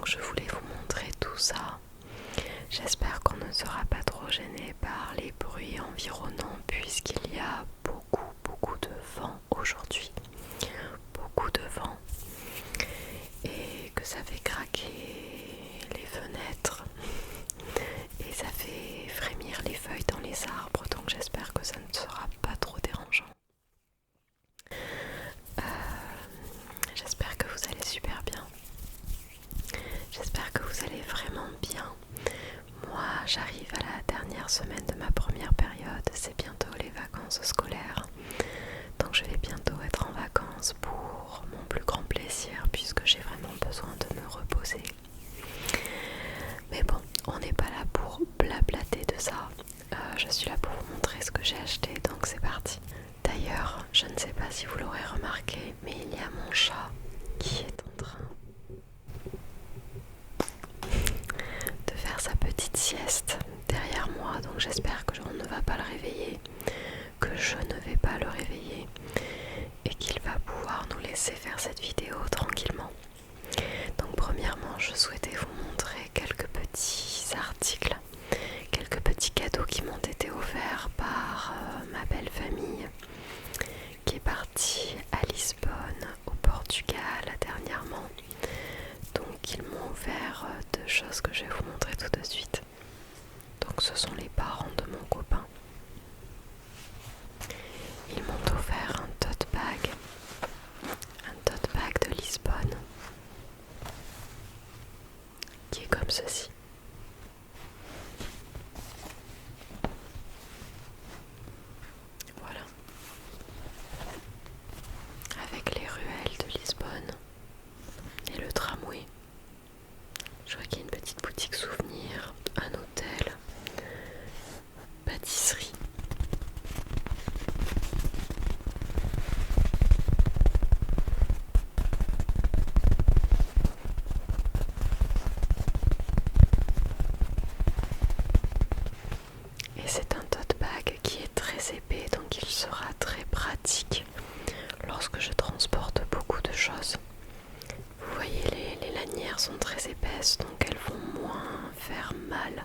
donc je voulais vous montrer tout ça. J'espère qu'on ne sera pas trop gêné par les bruits environnants puisqu'il y a beaucoup de vent aujourd'hui. Beaucoup de vent et que ça fait craquer les fenêtres et ça fait frémir les feuilles dans les arbres, donc j'espère que ça ne sera pas trop dérangeant. J'espère que vous allez super bien. J'espère que vous allez vraiment bien. Moi, j'arrive à la dernière semaine de ma première période. C'est bientôt les vacances scolaires. Donc je vais bientôt être en vacances pour mon plus grand plaisir puisque j'ai vraiment besoin de me reposer. Mais bon, on n'est pas là pour blablater de ça. Je suis là pour vous montrer ce que j'ai acheté, donc c'est parti. D'ailleurs, je ne sais pas si vous l'aurez remarqué, mais il y a mon chat qui est en train de faire sa petite sieste derrière moi, donc j'espère que on ne va pas le réveiller, que je ne vais pas le réveiller et qu'il va pouvoir nous laisser faire cette vidéo tranquillement. Donc premièrement, je souhaitais vous montrer quelques petits articles, quelques petits cadeaux qui m'ont été offerts par ma belle famille qui est partie à Lisbonne au Portugal dernièrement. Donc ils m'ont offert deux choses que je vais vous montrer tout de suite. Donc ce sont les parents de mon copain. Ils m'ont offert un tote bag de Lisbonne qui est comme ceci. Voilà. Avec les ruelles de Lisbonne et le tramway. Je vois qu'il y a une petite boutique souvenir, un hôtel, pâtisserie. Et c'est un tote bag qui est très épais, donc il sera très pratique lorsque je transporte beaucoup de choses. Vous voyez, les lanières sont très épaisses, donc elles vont moins faire mal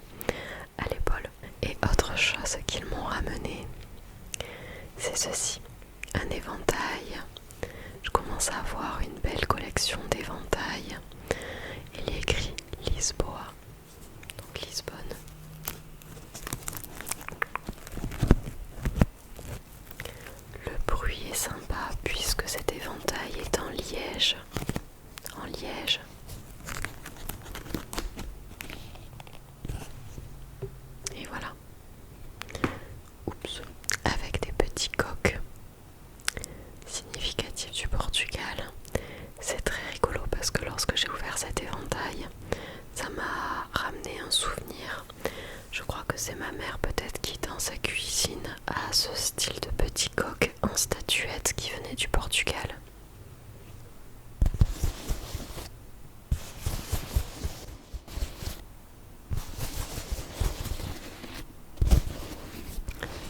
à l'épaule. Et autre chose qu'ils m'ont ramené, c'est ceci, un éventail. Je commence à avoir une belle collection d'éventails. Il est écrit Lisboa, donc Lisbonne. Le bruit est sympa puisque cet éventail est en liège. En liège. Et voilà. Oups. Avec des petits coques significatifs du Portugal. C'est très rigolo parce que lorsque j'ai ouvert cet éventail, ça m'a ramené un souvenir. Je crois que c'est ma mère peut-être qui dans sa cuisine a ce style de petits coques en statuette qui venait du Portugal.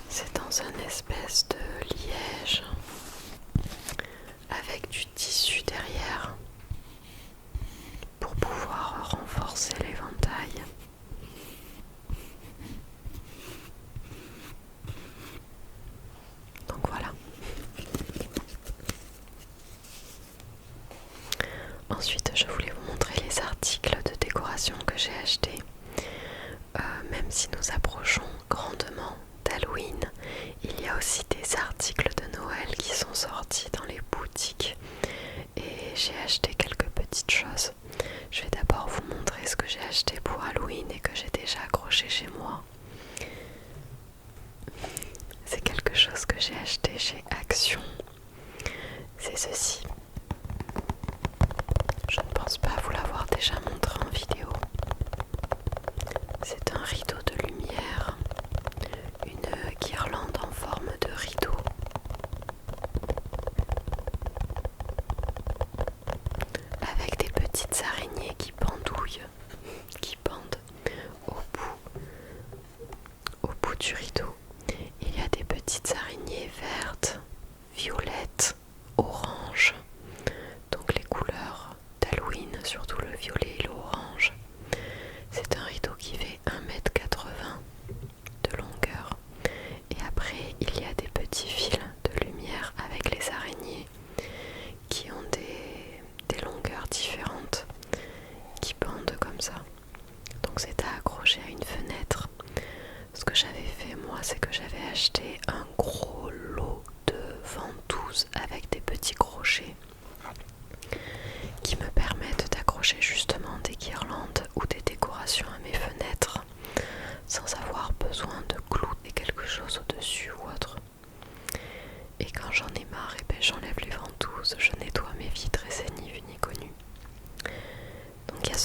C'est dans un espèce de liège avec du tissu derrière pour pouvoir renforcer l'éventail. Donc voilà. Ensuite, je voulais vous montrer les articles de décoration que j'ai achetés. Même si nous approchons grandement d'Halloween, il y a aussi des articles de Noël qui sont sortis dans les boutiques et j'ai acheté quelques petites choses. Je vais d'abord vous montrer ce que j'ai acheté pour Halloween et que j'ai déjà accroché chez moi. C'est quelque chose que j'ai acheté chez Action. C'est ceci. Je ne pense pas vous l'avoir déjà montré en vidéo.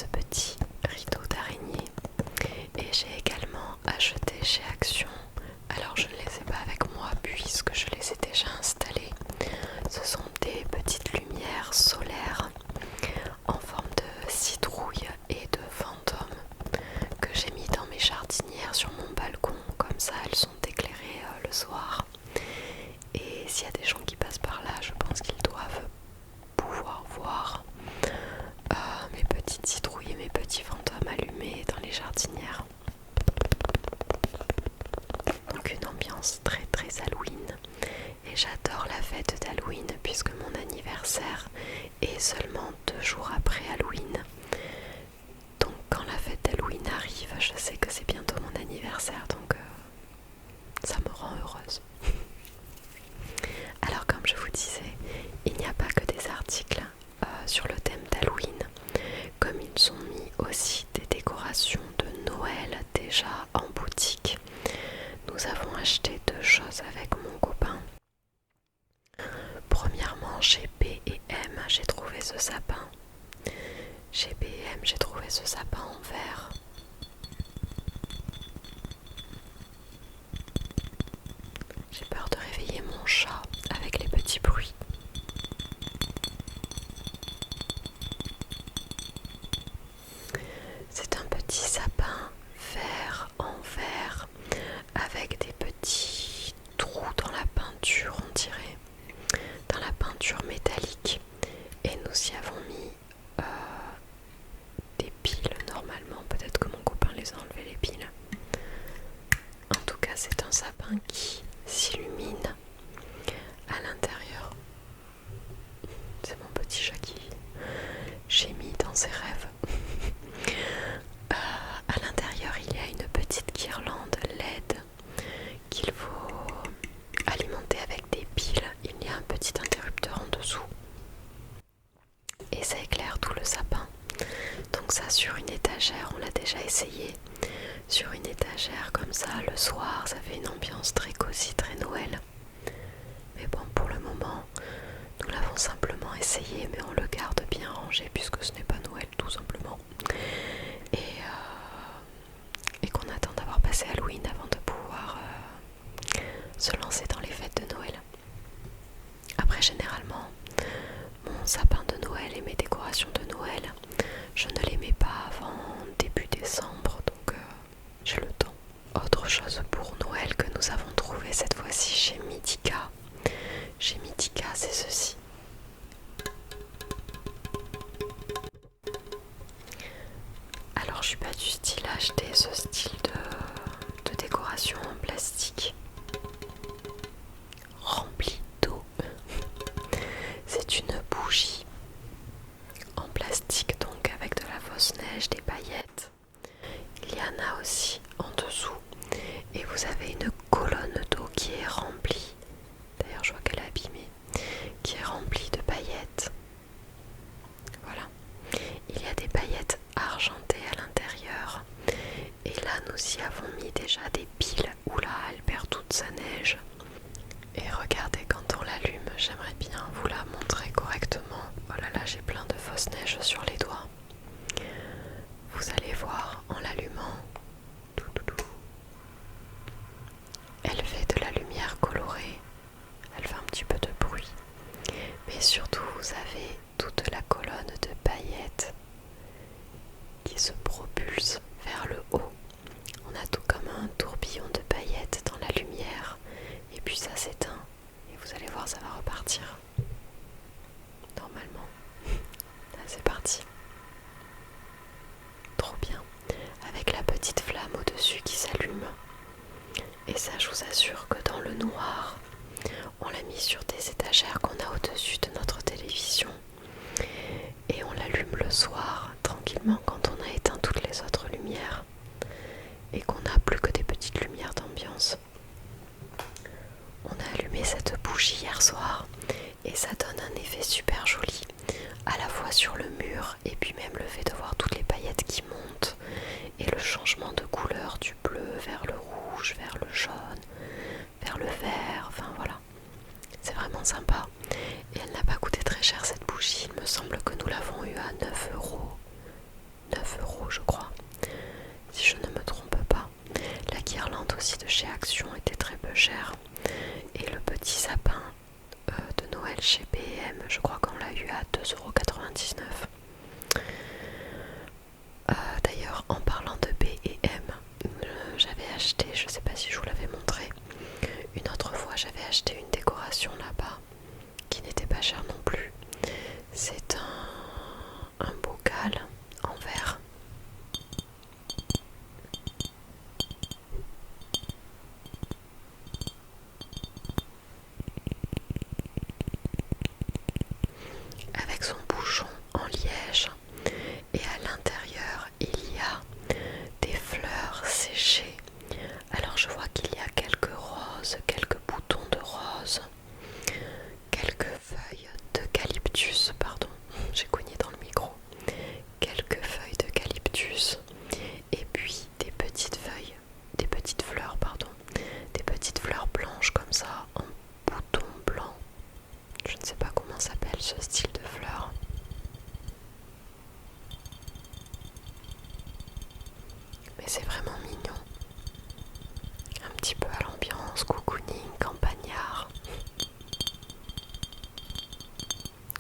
ce petit rideau d'araignée. Et j'ai également acheté chez Action, alors je ne les ai pas avec moi puisque je les ai déjà installés. Ce sont des petites lumières solaires en forme de citrouille et de fantôme que j'ai mis dans mes jardinières sur mon balcon, comme ça elles sont éclairées le soir. Et s'il y a des gens qui passent par là, je pense qu'ils doivent pouvoir voir mes petites citrouilles et mes petits fantômes allumés dans les jardinières. Donc une ambiance très très Halloween. Et j'adore la fête d'Halloween puisque mon anniversaire est seulement 2 jours après Halloween. Donc quand la fête d'Halloween arrive, je sais que c'est bientôt mon anniversaire, donc ça me rend heureuse. Alors comme je vous disais, il n'y a pas que des articles sur le thème d'Halloween, comme ils ont mis aussi des décorations de Noël déjà en boutique. Nous avons acheté 2 choses avec mon copain. Premièrement, chez B&M, j'ai trouvé ce sapin. Chez B&M, j'ai trouvé ce sapin en verre. J'ai peur de réveiller mon chat avec les petits bruits. C'est un petit sapin vert en verre avec des petits trous dans la peinture, on dirait, dans la peinture métallique. Et nous y avons mis des piles normalement. Peut-être que mon copain les a enlevé les piles. En tout cas, c'est un sapin qui s'illumine à l'intérieur. C'est mon petit chat qui j'ai mis dans ses rêves. À l'intérieur, il y a une petite guirlande LED qu'il faut alimenter avec des piles. Il y a un petit interrupteur en dessous et ça éclaire tout le sapin. Donc ça, sur une étagère, on l'a déjà essayé. Sur une étagère comme ça, le soir, ça fait une ambiance très cosy, très Noël. Mais bon, pour le moment, nous l'avons simplement essayé, mais on le garde bien rangé puisque ce n'est pas Noël, tout simplement. Et qu'on attend d'avoir passé Halloween avant de pouvoir se lancer dans les fêtes de Noël. Après, généralement, mon sapin de Noël et mes décorations de Noël, je ne les mets pas avant début décembre, donc j'ai le temps. Autre chose pour Noël que nous avons trouvé cette fois-ci chez Mythica. Chez Mythica, c'est ceci. Alors je suis pas du style à acheter ce style de décoration en plastique remplie d'eau. C'est une bougie en plastique, donc avec de la fausse neige, des paillettes. Il y en a aussi en dessous et vous avez une colonne d'eau qui est remplie. D'ailleurs je vois qu'elle est abîmée, qui est remplie de paillettes. Voilà. Il y a des paillettes argentées à l'intérieur. Et là, nous y avons mis déjà des piles. Oula, elle perd toute sa neige. Et regardez, quand on l'allume, j'aimerais bien vous la montrer correctement. Oh là là, j'ai plein de fausses neiges sur les doigts. Vous allez voir en l'allumant. Elle fait de la lumière colorée. Elle fait un petit peu de bruit. Mais surtout, vous avez toute la colonne de paillettes qui se propulse vers le haut. On a tout comme un tourbillon de paillettes dans la lumière et puis ça s'éteint et vous allez voir, ça va repartir normalement. Là, c'est parti. Trop bien, avec la petite flamme au-dessus qui s'allume. Et ça, je vous assure que dans le noir, on l'a mis sur des étagères qu'on a au-dessus de notre télévision et on l'allume le soir tranquillement quand on a éteint toutes les autres lumières et qu'on n'a plus que des petites lumières d'ambiance. On a allumé cette bougie hier soir et ça donne un effet super joli, à la fois sur le mur et chez Action était très peu cher. Et le petit sapin de Noël chez B&M, je crois qu'on l'a eu à 2,99 €. D'ailleurs, en parlant de B&M, j'avais acheté, je sais pas si je vous l'avais montré, une autre fois j'avais acheté une décoration là-bas qui n'était pas chère non plus. C'est un bocal en verre. Avec son bouchon en liège, et à l'intérieur il y a des fleurs séchées. Alors je vois qu'il y a quelques roses, quelques boutons de roses, quelques feuilles d'eucalyptus, pardon, j'ai cogné dans le micro, quelques feuilles d'eucalyptus, et puis des petites fleurs, pardon, des petites fleurs blanches comme ça, en boutons blancs. Je ne sais pas comment s'appelle ce style de fleurs. Mais c'est vraiment mignon. Un petit peu à l'ambiance cocooning, campagnard.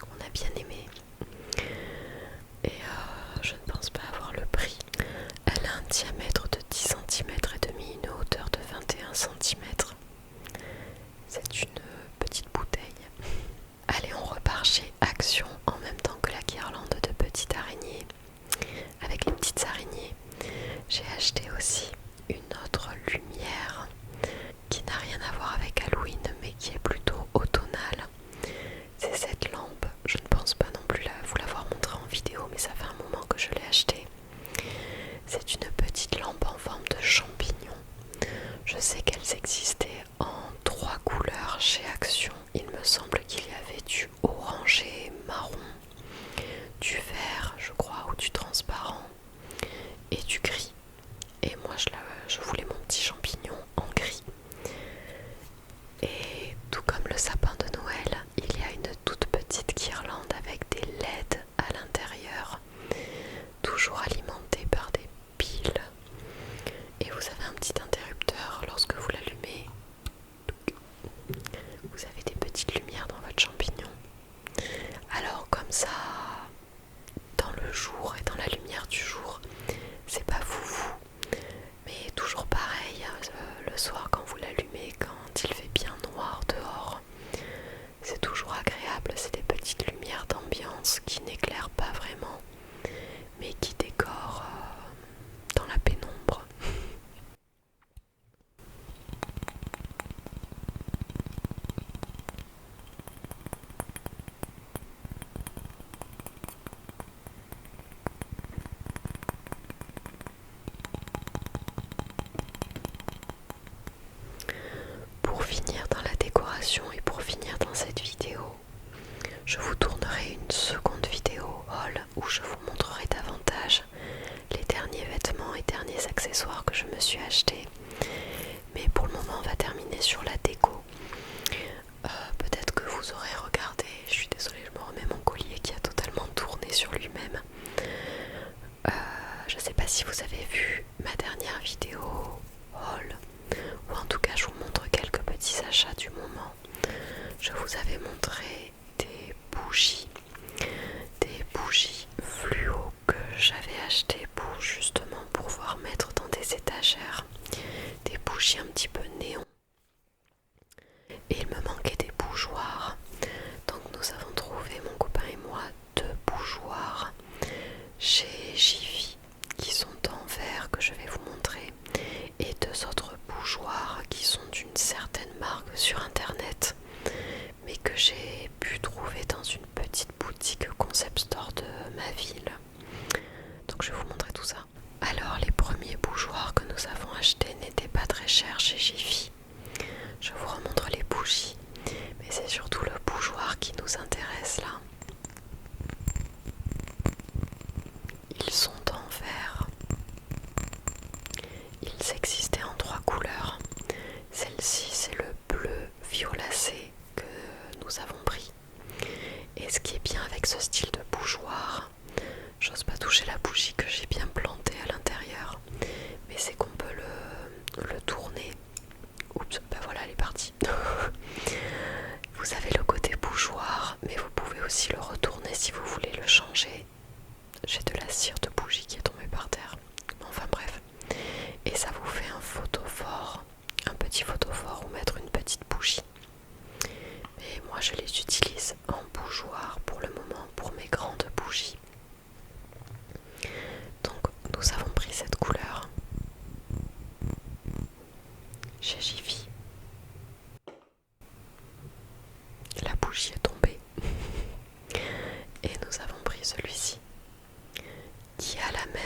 On a bien aimé. Et je ne pense pas avoir le prix. Elle a un diamètre de 10 cm et demi, une hauteur de 21 cm. C'est une petite bouteille. Allez, on repart chez Action en même temps que la guirlande de petites araignées. Avec les petites araignées, j'ai acheté aussi une autre lumière qui n'a rien à voir avec Halloween mais qui est plutôt automnale. C'est cette lampe, je ne pense pas non plus vous l'avoir montrée en vidéo, mais ça fait un moment que je l'ai achetée. C'est une petite lampe en forme de champignon. Je sais qu'elles existaient en 3 couleurs chez Action. Il me semble qu'il y avait du orangé, marron, du vert je crois, ou du transparent, et du gris. Et moi je voulais mon petit champignon en gris. Et tout comme le sapin de Noël, il y a une toute petite guirlande avec des LED à l'intérieur, toujours alimentée par des piles. Et vous avez un petit interrupteur lorsque vous l'allumez. Vous avez des petites lumières dans votre champignon. Alors comme ça, dans le jour et dans la lumière du jour, c'est pas foufou. Mais toujours pareil, le soir quand vous l'allumez, quand il fait bien noir dehors, c'est toujours agréable. C'est des petites lumières d'ambiance qui n'éclairent pas vraiment, mais qui décorent dans la pénombre. Pour finir dans la décoration et pour finir dans cette vidéo, je vous tournerai une seconde vidéo haul où je vous montrerai davantage les derniers vêtements et derniers accessoires que je me suis achetés. Mais pour le moment, on va terminer sur la déco. Peut-être que vous aurez regardé, je suis désolée, je me remets mon collier qui a totalement tourné sur lui-même. Je sais pas si vous avez vu ma dernière vidéo haul, ou en tout cas je vous montre quelques petits achats du moment. Je vous avais montré des bougies fluo que j'avais achetées pour justement pouvoir mettre dans des étagères, des bougies un petit peu néon. Et il me manquait des bougeoirs, donc nous avons trouvé, mon copain et moi, 2 bougeoirs chez Jiffy qui sont en verre que je vais vous montrer, et 2 autres bougeoirs qui sont d'une certaine marque sur internet mais que j'ai pu trouver dans une petite boutique concept store de ma ville. Donc je vais vous montrer tout ça. Alors les premiers bougeoirs que nous avons achetés n'étaient pas très chers chez Jiffy. Je vous remontre les bougies, mais c'est surtout le bougeoir qui nous intéresse là. Ils sont en verre. Ils existaient en 3 couleurs. Celle-ci c'est le bleu violacé que nous avons pris. Et ce qui est bien avec ce style de bougeoir, j'ose pas toucher la bougie que j'ai bien plantée à l'intérieur, mais c'est qu'on peut le tourner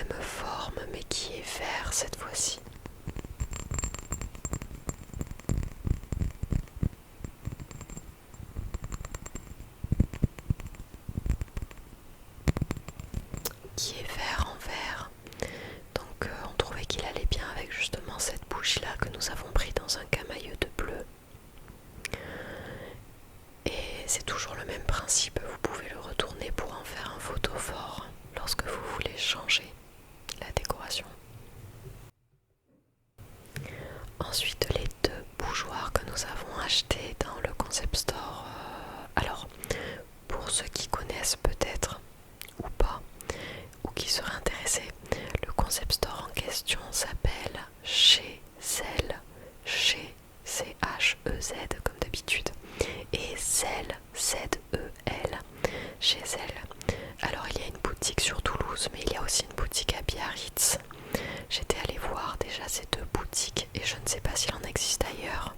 même forme mais qui est vert cette fois-ci. Qui est vert en vert. Donc on trouvait qu'il allait bien avec justement cette bougie là que nous avons pris dans un camailleux de bleu. Et c'est toujours le même principe, vous pouvez le retourner pour en faire un photophore lorsque vous voulez changer la décoration. Ensuite, les deux bougeoirs que nous avons achetés dans le concept store. Alors, pour ceux qui connaissent peut-être ou pas, ou qui seraient intéressés, le concept store en question s'appelle Chez Zel, chez C-H-E-Z comme d'habitude, et Zel, Z-E-L, chez Zel. Alors il y a une boutique sur Toulouse, mais il y a aussi une boutique à Biarritz. J'étais allée voir déjà ces deux boutiques et je ne sais pas s'il en existe ailleurs.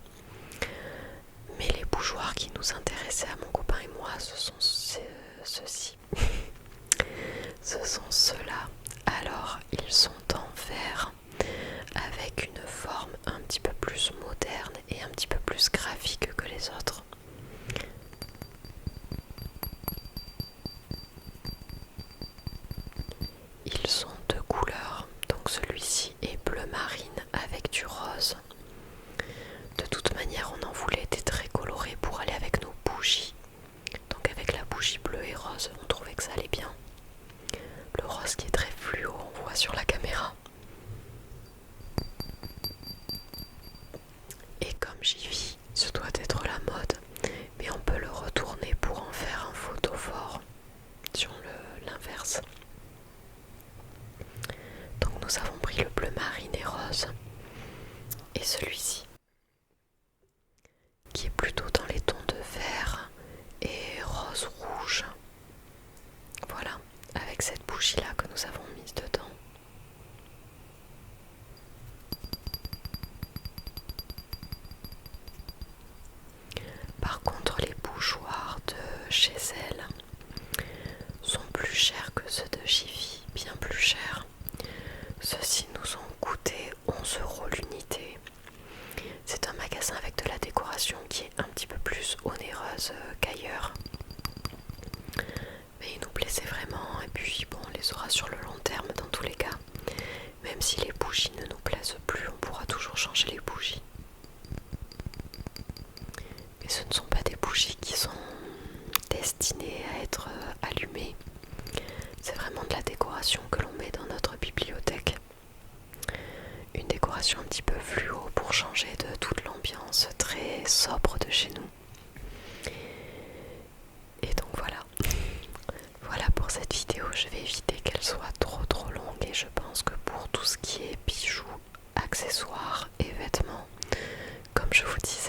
Mais les bougeoirs qui nous intéressaient à mon copain et moi, ce sont ceux-ci. Ce sont ceux-là. Alors, ils sont en verre avec une forme un petit peu plus moderne et un petit peu plus graphique que les autres. Ils sont de couleurs. Donc celui-ci est bleu marine avec du rose. De toute manière, on en voulait des très colorés pour aller avec nos bougies. Donc avec la bougie bleue et rose, on trouvait que ça allait bien. Le rose qui est très fluo, on voit sur la caméra. Et comme j'y vis, ce doit être la mode, mais on peut le retourner pour en faire un photophore sur l'inverse. Donc nous avons pris le bleu marine et rose et celui-ci qui est plutôt dans les tons de vert et rose rouge. Voilà, avec cette bougie là que nous avons mise dedans. Par contre, les bougeoirs de chez elle sont plus chers que ceux de Jiffy, bien plus chers. Ceux-ci nous ont coûté 11 € l'unité. C'est un magasin avec de la décoration qui est un petit peu plus onéreuse qu'ailleurs. Mais il nous plaisait vraiment et puis bon, on les aura sur le long terme dans tous les cas. Même si les bougies ne nous plaisent plus, on pourra toujours changer les bougies. Mais ce ne sont pas des bougies qui sont destinées à être allumées. C'est vraiment de la décoration que l'on met dans notre bibliothèque. Une décoration un petit peu fluo pour changer de toute l'ambiance très sobre de chez nous. Et donc voilà. Voilà pour cette vidéo, je vais éviter qu'elle soit trop longue et je pense que pour tout ce qui est bijoux, accessoires et vêtements, comme je vous disais,